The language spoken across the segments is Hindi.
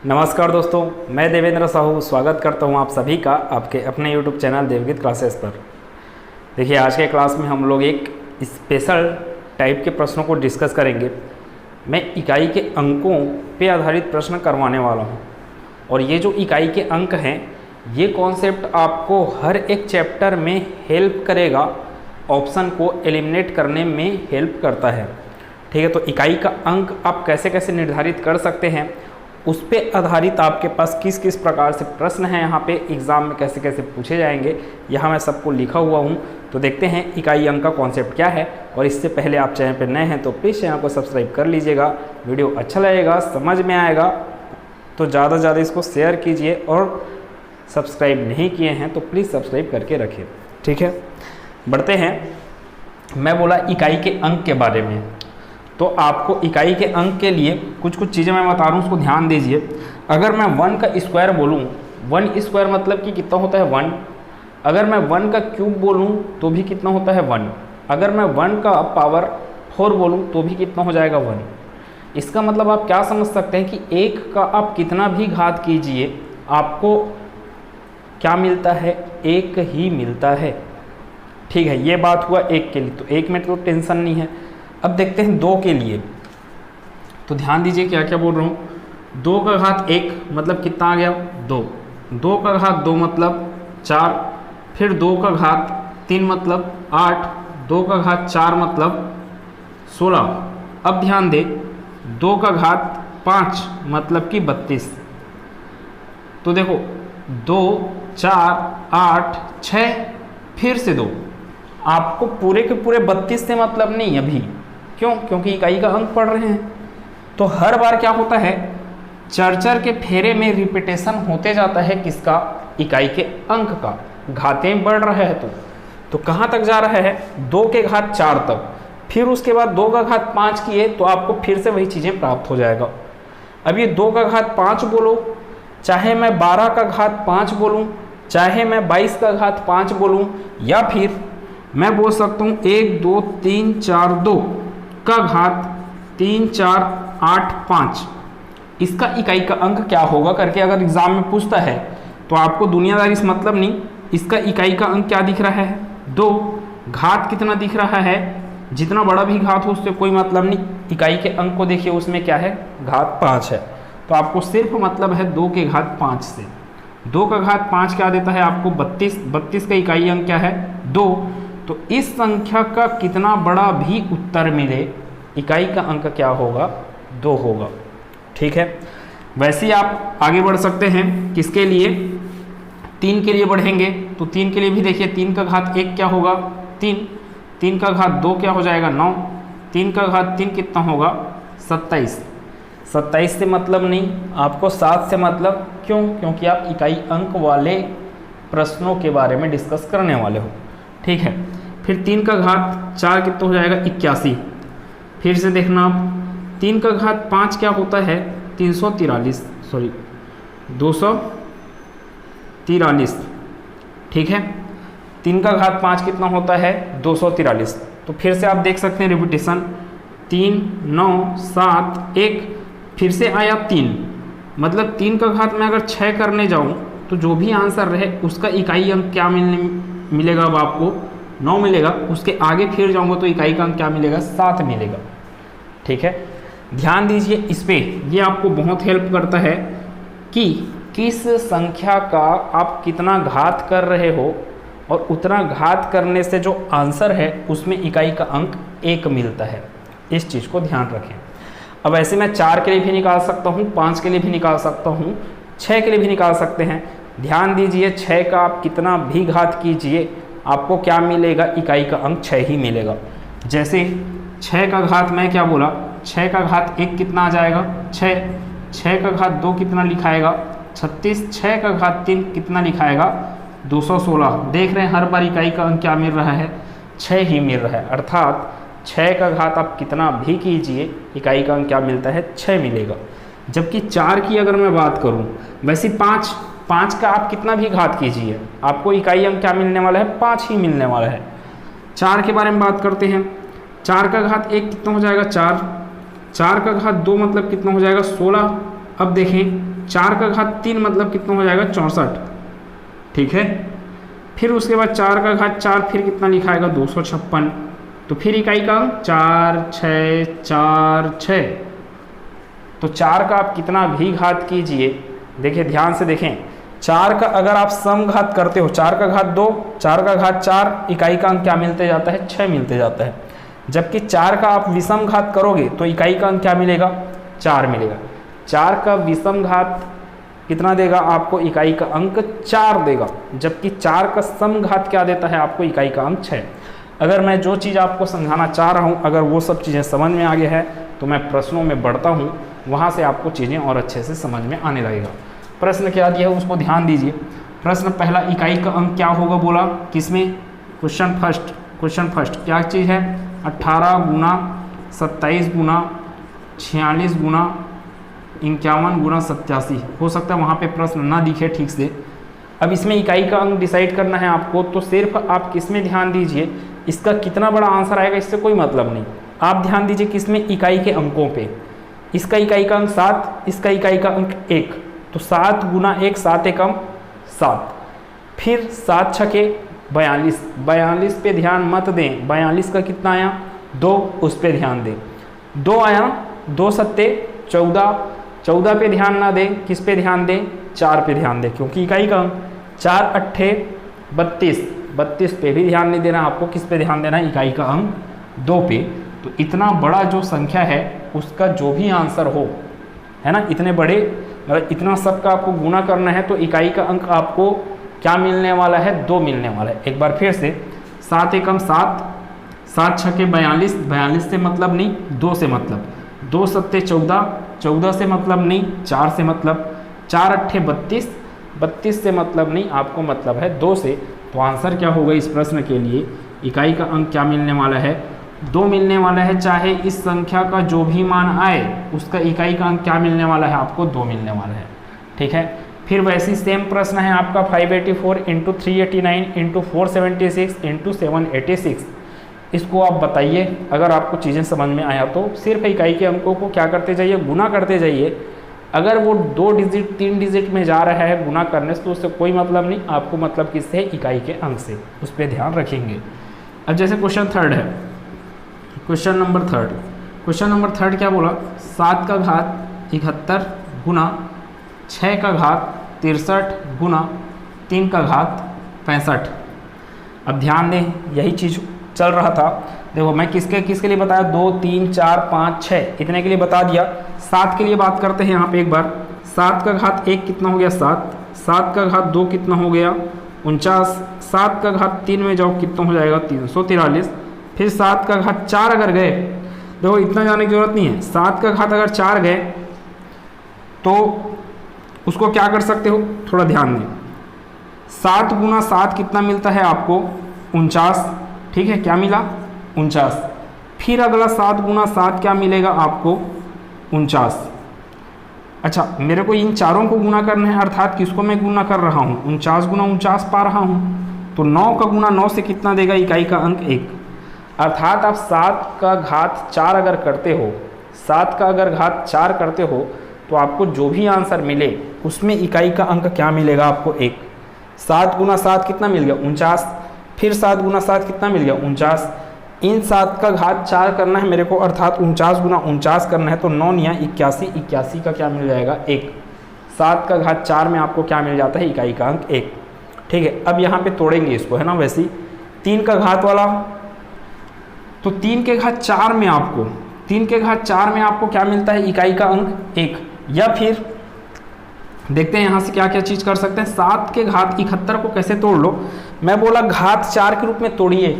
नमस्कार दोस्तों, मैं देवेंद्र साहू स्वागत करता हूं आप सभी का आपके अपने YouTube चैनल देवगीत क्लासेस पर। देखिए, आज के क्लास में हम लोग एक स्पेशल टाइप के प्रश्नों को डिस्कस करेंगे। मैं इकाई के अंकों पे आधारित प्रश्न करवाने वाला हूं और ये जो इकाई के अंक हैं, ये कॉन्सेप्ट आपको हर एक चैप्टर में हेल्प करेगा, ऑप्शन को एलिमिनेट करने में हेल्प करता है। ठीक है, तो इकाई का अंक आप कैसे कैसे निर्धारित कर सकते हैं, उस पे आधारित आपके पास किस किस प्रकार से प्रश्न हैं, यहाँ पे एग्ज़ाम में कैसे कैसे पूछे जाएंगे, यहाँ मैं सबको लिखा हुआ हूँ। तो देखते हैं इकाई अंक का कॉन्सेप्ट क्या है। और इससे पहले आप चैनल पर नए हैं तो प्लीज़ चैनल को सब्सक्राइब कर लीजिएगा। वीडियो अच्छा लगेगा, समझ में आएगा तो ज़्यादा से ज़्यादा इसको शेयर कीजिए, और सब्सक्राइब नहीं किए हैं तो प्लीज़ सब्सक्राइब करके रखिए। ठीक है, बढ़ते हैं। मैं बोला इकाई के अंक के बारे में, तो आपको इकाई के अंक के लिए कुछ कुछ चीज़ें मैं बता रहा हूँ, उसको ध्यान दीजिए। अगर मैं 1 का स्क्वायर बोलूँ, 1 स्क्वायर मतलब कि कितना होता है 1। अगर मैं 1 का क्यूब बोलूँ तो भी कितना होता है 1। अगर मैं 1 का पावर 4 बोलूँ तो भी कितना हो जाएगा 1। इसका मतलब आप क्या समझ सकते हैं कि 1 का आप कितना भी घात कीजिए, आपको क्या मिलता है, 1 ही मिलता है। ठीक है, ये बात हुआ 1 के लिए, तो 1 में तो टेंशन नहीं है। अब देखते हैं 2 के लिए, तो ध्यान दीजिए क्या क्या बोल रहा हूँ। 2 का घात 1 मतलब कितना आ गया 2। 2 का घात 2 मतलब 4। फिर 2 का घात 3 मतलब 8। 2 का घात 4 मतलब 16। अब ध्यान दे, 2 का घात 5 मतलब कि 32। तो देखो 2 4 8 6 फिर से 2, आपको पूरे के पूरे 32 से मतलब नहीं अभी। क्यों? क्योंकि इकाई का अंक पढ़ रहे हैं। तो हर बार क्या होता है, चर के फेरे में रिपीटेशन होते जाता है किसका, इकाई के अंक का। घातें बढ़ रहा है तो कहाँ तक जा रहा है, 2 के घात 4 तक। फिर उसके बाद 2 का घात 5 किए तो आपको फिर से वही चीज़ें प्राप्त हो जाएगा। अब ये 2 का घात 5 बोलो, चाहे मैं 12 का घात 5 बोलूँ, चाहे मैं 22 का घात 5 बोलूँ, या फिर मैं बोल सकता हूँ 1 2 3 4 2 का घात 3 4 8 5। इसका इकाई का अंक क्या होगा करके अगर एग्जाम में पूछता है तो आपको दुनियादारी से मतलब नहीं, इसका इकाई का अंक क्या दिख रहा है 2। घात कितना दिख रहा है, जितना बड़ा भी घात हो उससे कोई मतलब नहीं। इकाई के अंक को देखिए, उसमें क्या है, घात 5 है। तो आपको सिर्फ मतलब है 2 के घात 5 से। 2 का घात 5 क्या देता है आपको 32। 32 का इकाई अंक क्या है 2। तो इस संख्या का कितना बड़ा भी उत्तर मिले, इकाई का अंक क्या होगा 2 होगा। ठीक है, वैसे ही आप आगे बढ़ सकते हैं। किसके लिए, 3 के लिए बढ़ेंगे। तो 3 के लिए भी देखिए, 3 का घात 1 क्या होगा 3। 3 का घात 2 क्या हो जाएगा 9। 3 का घात 3 कितना होगा 27। 27 से मतलब नहीं, आपको 7 से मतलब। क्यों? क्योंकि आप इकाई अंक वाले प्रश्नों के बारे में डिस्कस करने वाले हो। ठीक है, फिर 3 का घात 4 कितना हो जाएगा 81। फिर से देखना आप, 3 का घात 5 क्या होता है 243। ठीक है, 3 का घात 5 कितना होता है 243। तो फिर से आप देख सकते हैं रिपीटेशन, 3 9 7 1, फिर से आया 3। मतलब 3 का घात में अगर 6 करने जाऊं तो जो भी आंसर रहे उसका इकाई अंक क्या मिलेगा, अब आपको 9 मिलेगा। उसके आगे फिर जाऊंगा तो इकाई का अंक क्या मिलेगा 7 मिलेगा। ठीक है, ध्यान दीजिए इस पे, ये आपको बहुत हेल्प करता है कि किस संख्या का आप कितना घात कर रहे हो, और उतना घात करने से जो आंसर है उसमें इकाई का अंक 1 मिलता है। इस चीज़ को ध्यान रखें। अब ऐसे मैं 4 के लिए भी निकाल सकता हूँ, 5 के लिए भी निकाल सकता हूँ, 6 के लिए भी निकाल सकते हैं। ध्यान दीजिए, 6 का आप कितना भी घात कीजिए आपको क्या मिलेगा, इकाई का अंक 6 ही मिलेगा। जैसे 6 का घात मैं क्या बोला, 6 का घात 1 कितना आ जाएगा 6। 6 का घात 2 कितना लिखाएगा 36। 6 का घात 3 कितना लिखाएगा 216। देख रहे हैं हर बार इकाई का अंक क्या मिल रहा है 6 ही मिल रहा है। अर्थात 6 का घात आप कितना भी कीजिए, इकाई का अंक क्या मिलता है 6 मिलेगा। जबकि 4 की अगर मैं बात करूं, वैसे 5 का आप कितना भी घात कीजिए आपको इकाई अंक क्या मिलने वाला है 5 ही मिलने वाला है। 4 के बारे में बात करते हैं। 4 का घात 1 कितना हो जाएगा 4। 4 का घात 2 मतलब कितना हो जाएगा 16। अब देखें 4 का घात 3 मतलब कितना हो जाएगा 64, ठीक है। फिर उसके बाद 4 का घात 4 फिर कितना लिखाएगा 256। तो फिर इकाई का अंक 4 6 4 6। तो 4 का आप कितना भी घात कीजिए, देखिए ध्यान से देखें, 4 का अगर आप सम घात करते हो, 4 का घात 2, 4 का घात 4, इकाई का अंक क्या मिलते जाता है 6 मिलते जाता है। जबकि 4 का आप विषम घात करोगे तो इकाई का अंक क्या मिलेगा 4 मिलेगा। 4 का विषम घात कितना देगा आपको, इकाई का अंक 4 देगा। जबकि 4 का सम घात क्या देता है आपको, इकाई का अंक 6। अगर मैं जो चीज़ आपको समझाना चाह रहा हूँ अगर वो सब चीज़ें समझ में आ गया है तो मैं प्रश्नों में बढ़ता हूँ, वहाँ से आपको चीज़ें और अच्छे से समझ में आने लगेगा। प्रश्न क्या दिया है उसको ध्यान दीजिए। प्रश्न पहला, इकाई का अंक क्या होगा बोला, किसमें, क्वेश्चन फर्स्ट क्या चीज़ है, 18 गुना 27 गुना 46 गुना 51 गुना 87। हो सकता है वहाँ पे प्रश्न ना दिखे ठीक से। अब इसमें इकाई का अंक डिसाइड करना है आपको, तो सिर्फ आप किसमें ध्यान दीजिए, इसका कितना बड़ा आंसर आएगा इससे कोई मतलब नहीं। आप ध्यान दीजिए किसमें, इकाई के अंकों पे। इसका इकाई का अंक 7, इसका इकाई का अंक 1, तो 7 गुना 1 7 एकम 7। फिर 7 छके 42, 42 पे ध्यान मत दें, 42 का कितना आया 2, उस पे ध्यान दें। 2 आया, 2 सत्ते 14, 14 पे ध्यान ना दें, किस पे ध्यान दें 4 पे ध्यान दें, क्योंकि इकाई का अंक 4 अट्ठे 32, 32 पे भी ध्यान नहीं देना आपको, किस पे ध्यान देना है इकाई का अंक 2 पे। तो इतना बड़ा जो संख्या है उसका जो भी आंसर हो, है ना, इतने बड़े मतलब इतना सबका आपको गुना करना है, तो इकाई का अंक आपको क्या मिलने वाला है 2 मिलने वाला है। एक बार फिर से 7 एकम 7, 7 छके 42, 42 से मतलब नहीं 2 से मतलब, 2 सत्ते 14, 14 से मतलब नहीं 4 से मतलब, 4 अट्ठे 32, 32 से मतलब नहीं आपको मतलब है 2 से। तो आंसर क्या होगा इस प्रश्न के लिए, इकाई का अंक क्या मिलने वाला है 2 मिलने वाला है। चाहे इस संख्या का जो भी मान आए उसका इकाई का अंक क्या मिलने वाला है आपको 2 मिलने वाला है, ठीक है। फिर वैसी सेम प्रश्न है आपका 584 इंटू 389 इंटू 476 इंटू 786। इसको आप बताइए, अगर आपको चीज़ें समझ में आया तो सिर्फ इकाई के अंकों को क्या करते जाइए, गुना करते जाइए। अगर वो 2 डिजिट 3 डिजिट में जा रहा है गुना करने से तो उससे कोई मतलब नहीं, आपको मतलब किससे, इकाई के अंक से, उस पर ध्यान रखेंगे। अब जैसे क्वेश्चन थर्ड है, क्वेश्चन नंबर थर्ड क्या बोला, 7 का घात 71 गुना 6 का घात 63 गुना 3 का घात 65। अब ध्यान दें, यही चीज़ चल रहा था। देखो मैं किसके लिए बताया, 2 3 4 5 6 इतने के लिए बता दिया। 7 के लिए बात करते हैं यहाँ पे एक बार। 7 का घात 1 कितना हो गया 7, 7 का घात 2 कितना हो गया 49, 7 का घात 3 में जाओ कितना हो जाएगा 343। फिर 7 का घात 4 अगर गए, देखो इतना जाने की जरूरत नहीं है, 7 का घात अगर 4 गए तो उसको क्या कर सकते हो, थोड़ा ध्यान दें। 7 गुना 7 कितना मिलता है आपको 49, ठीक है, क्या मिला 49। फिर अगला 7 गुना 7 क्या मिलेगा आपको 49। अच्छा, मेरे को इन चारों को गुना करना है, अर्थात किसको मैं गुना कर रहा हूँ 49 गुना 49 पा रहा हूँ, तो 9 का गुना 9 से कितना देगा इकाई का अंक 1। अर्थात आप 7 का घात 4 अगर करते हो, 7 का अगर घात 4 करते हो तो आपको जो भी आंसर मिले उसमें इकाई का अंक क्या मिलेगा आपको 1। 7 गुना 7 कितना मिल गया 49, फिर 7 गुना 7 कितना मिल गया 49। इन 7 का घात 4 करना है मेरे को, अर्थात 49 गुना 49 करना है, तो 9 या 81, 81 का क्या मिल जाएगा 1। 7 का घात 4 में आपको क्या मिल जाता है इकाई का अंक 1, ठीक है। अब यहाँ पे तोड़ेंगे इसको, है ना। वैसे 3 का घात वाला, तो 3 के घात 4 में आपको, 3 के घात 4 में आपको क्या मिलता है इकाई का अंक 1। या फिर देखते हैं यहाँ से क्या क्या चीज़ कर सकते हैं। 7 के घात 71 को कैसे तोड़ लो, मैं बोला घात 4 के रूप में तोड़िए,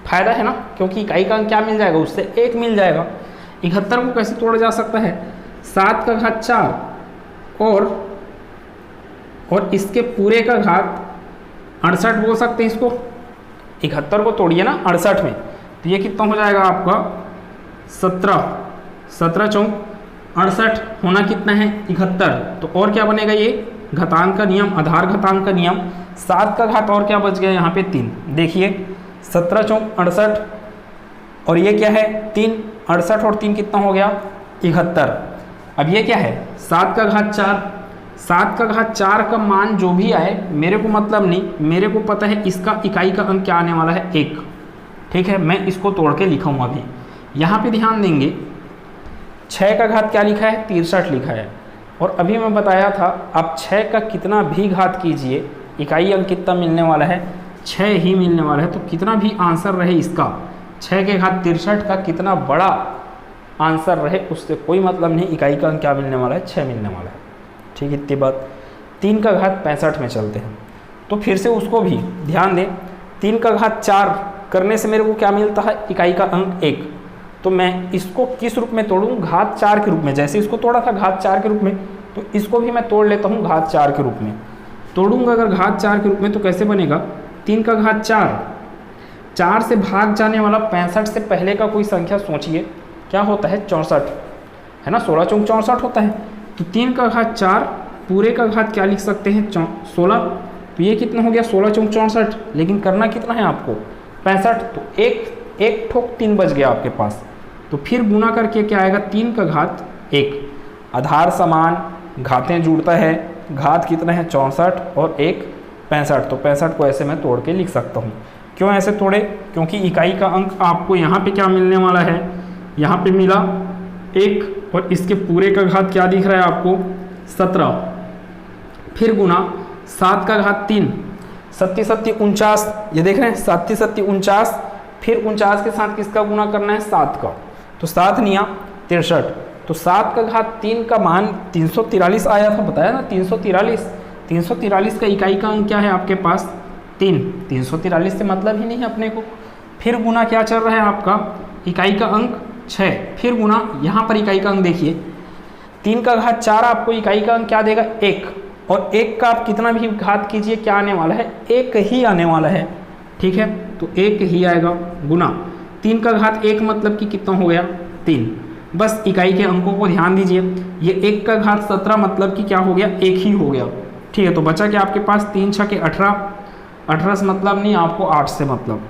फायदा है ना, क्योंकि इकाई का अंक क्या मिल जाएगा उससे 1 मिल जाएगा। 71 को कैसे तोड़ा जा सकता है, 7 का घात 4 और इसके पूरे का घात 68 बोल सकते हैं इसको। 71 को तोड़िए ना 68 में, तो ये कितना हो जाएगा आपका 17, 17 चौक 68, होना कितना है 71। तो और क्या बनेगा, ये घातांक का नियम, आधार घातांक का नियम। 7 का घात और क्या बच गया यहाँ पे 3, देखिए 17 चौक 68 और ये क्या है 3, 68 और 3 कितना हो गया 71। अब ये क्या है 7 का घात 4, 7 का घात 4 का मान जो भी आए मेरे को मतलब नहीं, मेरे को पता है इसका इकाई का अंक क्या आने वाला है 1। ठीक है, मैं इसको तोड़ के लिखा हूँ अभी। यहाँ पे ध्यान देंगे 6 का घात क्या लिखा है 63 लिखा है, और अभी मैं बताया था आप 6 का कितना भी घात कीजिए इकाई अंक कितना मिलने वाला है 6 ही मिलने वाला है। तो कितना भी आंसर रहे इसका 6 के घात 63 का कितना बड़ा आंसर रहे उससे कोई मतलब नहीं, इकाई का अंक क्या मिलने वाला है 6 मिलने वाला है। ठीक है, इतनी बात। 3 का घात 65 में चलते हैं, तो फिर से उसको भी ध्यान दें। 3 का घात 4 करने से मेरे को क्या मिलता है इकाई का अंक 1। तो मैं इसको किस रूप में तोड़ूँ घात 4 के रूप में, जैसे इसको तोड़ा था घात 4 के रूप में, तो इसको भी मैं तोड़ लेता हूँ घात 4 के रूप में। तोड़ूंगा अगर घात 4 के रूप में तो कैसे बनेगा 3 का घात 4 से भाग जाने वाला 65 से पहले का कोई संख्या सोचिए क्या होता है 64, है ना, 16 चौक 64 होता है। तो 3 का घात 4 पूरे का घात क्या लिख सकते हैं 16, तो ये कितना हो गया 16 चौक 64, लेकिन करना कितना है आपको 65, तो एक ठोक 3 बच गया आपके पास। तो फिर गुना करके क्या आएगा 3 का घात 1, आधार समान घातें जुड़ता है, घात कितना है 64 और 1 65, तो 65 को ऐसे मैं तोड़ के लिख सकता हूँ। क्यों ऐसे तोड़े, क्योंकि इकाई का अंक आपको यहाँ पे क्या मिलने वाला है, यहाँ पे मिला 1 और इसके पूरे का घात क्या दिख रहा है आपको 17, फिर गुना 7 का घात 3 सत्ती 49, ये देख रहे हैं 7 49, फिर 49 के साथ किसका गुना करना है 7 का, तो 7 निया 63, तो 7 का घात 3 का मान 343 आया था, बताया ना 343 का इकाई का अंक क्या है आपके पास 3, 343 से मतलब ही नहीं है अपने को। फिर गुना क्या चल रहा है आपका इकाई का अंक 6, फिर गुना यहाँ पर इकाई का अंक देखिए 3 का घात 4 आपको इकाई का अंक क्या देगा 1, और 1 का आप कितना भी घात कीजिए क्या आने वाला है 1 ही आने वाला है। ठीक है, तो 1 ही आएगा, गुना 3 का घात 1 मतलब कि कितना हो गया 3। बस इकाई के अंकों को ध्यान दीजिए, ये 1 का घात 17 मतलब कि क्या हो गया 1 ही हो गया। ठीक है, तो बचा क्या आपके पास 3 6 के 18 से मतलब नहीं आपको 8 से मतलब,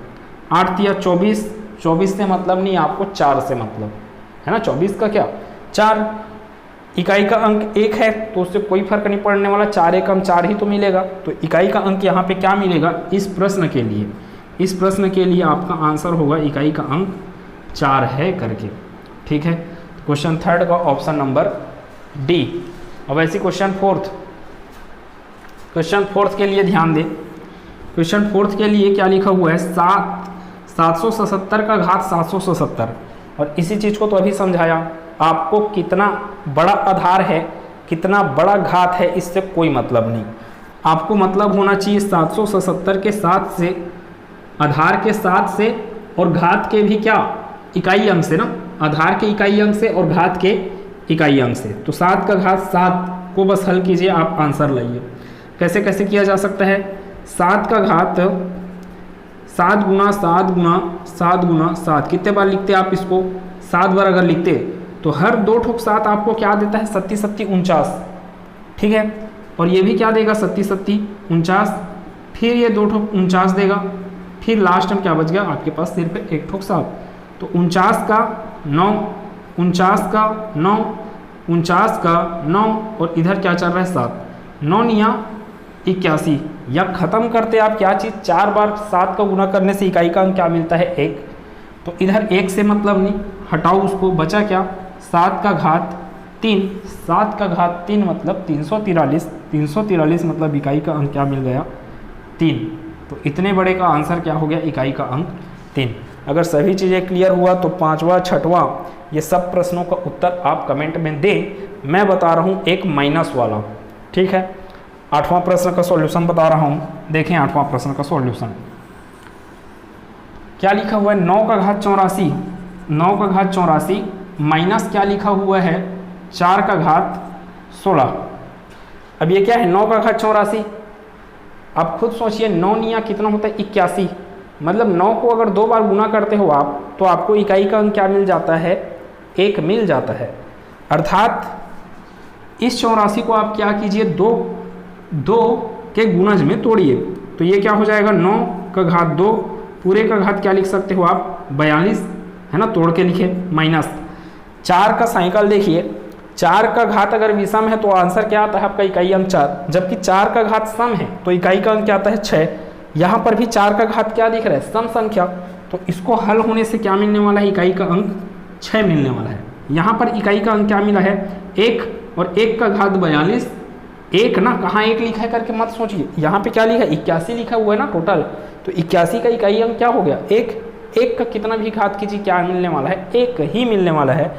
8 या 24 से मतलब नहीं आपको 4 से मतलब, है ना, 24 का क्या 4, इकाई का अंक 1 है तो उससे कोई फर्क नहीं पड़ने वाला, 4 एकम 4 ही तो मिलेगा। तो इकाई का अंक यहाँ पे क्या मिलेगा इस प्रश्न के लिए आपका आंसर होगा इकाई का अंक 4 है करके। ठीक है, क्वेश्चन 3 का ऑप्शन नंबर डी। अब ऐसी क्वेश्चन 4th के लिए ध्यान दें। क्वेश्चन 4th के लिए क्या लिखा हुआ है 777 का घात 777, और इसी चीज़ को तो अभी समझाया आपको, कितना बड़ा आधार है कितना बड़ा घात है इससे कोई मतलब नहीं, आपको मतलब होना चाहिए 777 के साथ से, आधार के साथ से और घात के भी क्या इकाई अंक से ना, आधार के इकाई अंक से और घात के इकाई अंक से। तो 7 का घात 7 को बस हल कीजिए, आप आंसर लाइए। कैसे कैसे किया जा सकता है 7 का घात 7 गुना 7 गुना 7 गुना 7, कितने बार लिखते आप इसको 7 बार अगर लिखते तो हर 2 ठोक 7 आपको क्या देता है 37 49। ठीक है, और ये भी क्या देगा 37 49, फिर ये 2 ठोक 49 देगा, फिर लास्ट में क्या बच गया आपके पास सिर्फ 1 ठोक 7, तो 49 का 9 49 का 9 49 का 9, और इधर क्या चल रहा है 7 9 निया 81, या ख़त्म करते आप क्या चीज़ 4 बार 7 का गुना करने से इकाई का अंक क्या मिलता है 1, तो इधर 1 से मतलब नहीं, हटाओ उसको, बचा क्या 7 का घात 3, 7 का घात 3 मतलब 343 मतलब इकाई का अंक क्या मिल गया 3। तो इतने बड़े का आंसर क्या हो गया इकाई का अंक 3। अगर सभी चीज़ें क्लियर हुआ तो 5वां 6वां ये सब प्रश्नों का उत्तर आप कमेंट में दें। मैं बता रहा हूँ एक माइनस वाला। ठीक है, 8वां प्रश्न का सॉल्यूशन बता रहा हूँ, देखें 8वां प्रश्न का सॉल्यूशन क्या लिखा हुआ है 9 का घात 84, 9 का घात 84 माइनस क्या लिखा हुआ है 4 का घात 16। अब ये क्या है 9 का घात 84, आप खुद सोचिए 9 निया कितना होता है 81, मतलब 9 को अगर 2 बार गुना करते हो आप तो आपको इकाई का अंक क्या मिल जाता है 1 मिल जाता है। अर्थात इस 84 को आप क्या कीजिए 2 के गुणज में तोड़िए, तो ये क्या हो जाएगा 9 का घात 2 पूरे का घात क्या लिख सकते हो आप 42, है ना, तोड़ के लिखे, माइनस 4 का साइकिल देखिए 4 का घात अगर विषम है तो आंसर क्या आता है आपका इकाई अंक 4, जबकि 4 का घात सम है तो इकाई का अंक क्या आता है 6। यहाँ पर भी 4 का घात क्या दिख रहा है, सम संख्या, तो इसको हल होने से क्या मिलने वाला है, इकाई का अंक 6 मिलने वाला है। यहाँ पर इकाई का अंक क्या मिला है 1, और 1 का घात 42, 1 ना कहाँ 1 लिखा है करके मत सोचिए, यहाँ पे क्या लिखा है 81 लिखा हुआ है ना टोटल, तो 81 का इकाई अंक क्या हो गया 1। 1 का कितना भी घात कीजिए क्या मिलने वाला है, 1 ही मिलने वाला है।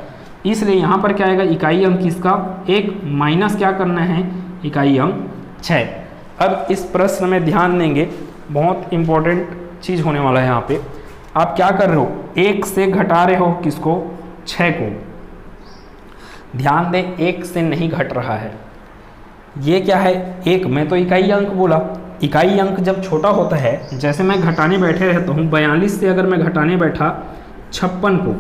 इसलिए यहाँ पर क्या आएगा इकाई अंक इसका 1 माइनस क्या करना है इकाई अंक 6। अब इस प्रश्न में ध्यान देंगे, बहुत इंपॉर्टेंट चीज़ होने वाला है यहाँ पे। आप क्या कर रहे हो, 1 से घटा रहे हो किसको, 6 को। ध्यान दें 1 से नहीं घट रहा है, ये क्या है 1, मैं तो इकाई अंक बोला। इकाई अंक जब छोटा होता है, जैसे मैं घटाने बैठे रहता हूँ 42 से अगर मैं घटाने बैठा 56 को,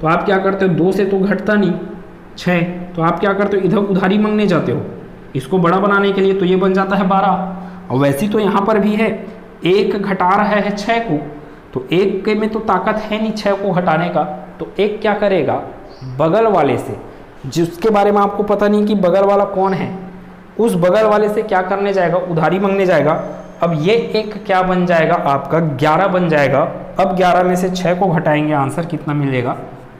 तो आप क्या करते हो 2 से तो घटता नहीं 6, तो आप क्या करते हो इधर उधारी मांगने जाते हो इसको बड़ा बनाने के लिए, तो ये बन जाता है 12। और वैसे तो यहाँ पर भी है 1 घटा रहा है 6 को, तो 1 के में तो ताकत है नहीं 6 को घटाने का, तो 1 क्या करेगा बगल वाले से, जिसके बारे में आपको पता नहीं कि बगल वाला कौन है, उस बगल वाले से क्या करने जाएगा उधारी मांगने जाएगा। अब ये 1 क्या बन जाएगा आपका 11 बन जाएगा। अब 11 में से 6 को घटाएंगे, आंसर कितना मिलेगा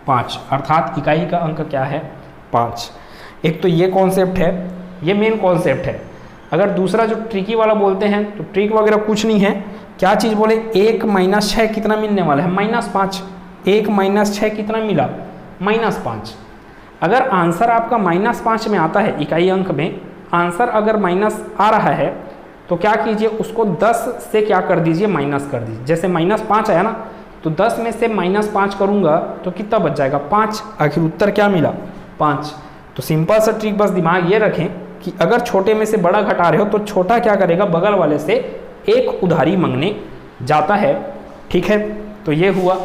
5, अर्थात इकाई का अंक क्या है 5। एक तो ये कॉन्सेप्ट है, ये मेन कॉन्सेप्ट है। अगर दूसरा जो ट्रिकी वाला बोलते हैं तो ट्रिक वगैरह कुछ नहीं है, क्या चीज़ बोले 1 माइनस 6 कितना मिलने वाला है -5, 1 माइनस 6 कितना मिला -5। अगर आंसर आपका -5 में आता है, इकाई अंक में आंसर अगर माइनस आ रहा है तो क्या कीजिए उसको 10 से क्या कर दीजिए माइनस कर दीजिए। जैसे -5 आया ना, तो 10 में से -5 करूँगा तो कितना बच जाएगा 5, आखिर उत्तर क्या मिला 5। तो सिंपल सा ट्रिक, बस दिमाग ये रखें कि अगर छोटे में से बड़ा घटा रहे हो तो छोटा क्या करेगा बगल वाले से 1 उधारी मांगने जाता है। ठीक है, तो ये हुआ।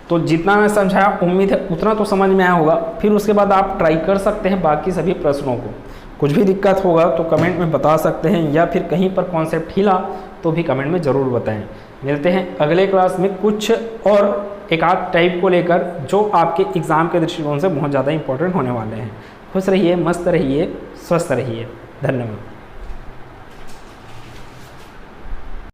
तो जितना मैं समझाया उम्मीद है उतना तो समझ में आया होगा। फिर उसके बाद आप ट्राई कर सकते हैं बाकी सभी प्रश्नों को। कुछ भी दिक्कत होगा तो कमेंट में बता सकते हैं, या फिर कहीं पर कॉन्सेप्ट हिला तो भी कमेंट में ज़रूर बताएं। मिलते हैं अगले क्लास में कुछ और एक आध टाइप को लेकर जो आपके एग्ज़ाम के दृष्टिकोण से बहुत ज़्यादा इंपॉर्टेंट होने वाले हैं। खुश रहिए, मस्त रहिए, स्वस्थ रहिए। धन्यवाद।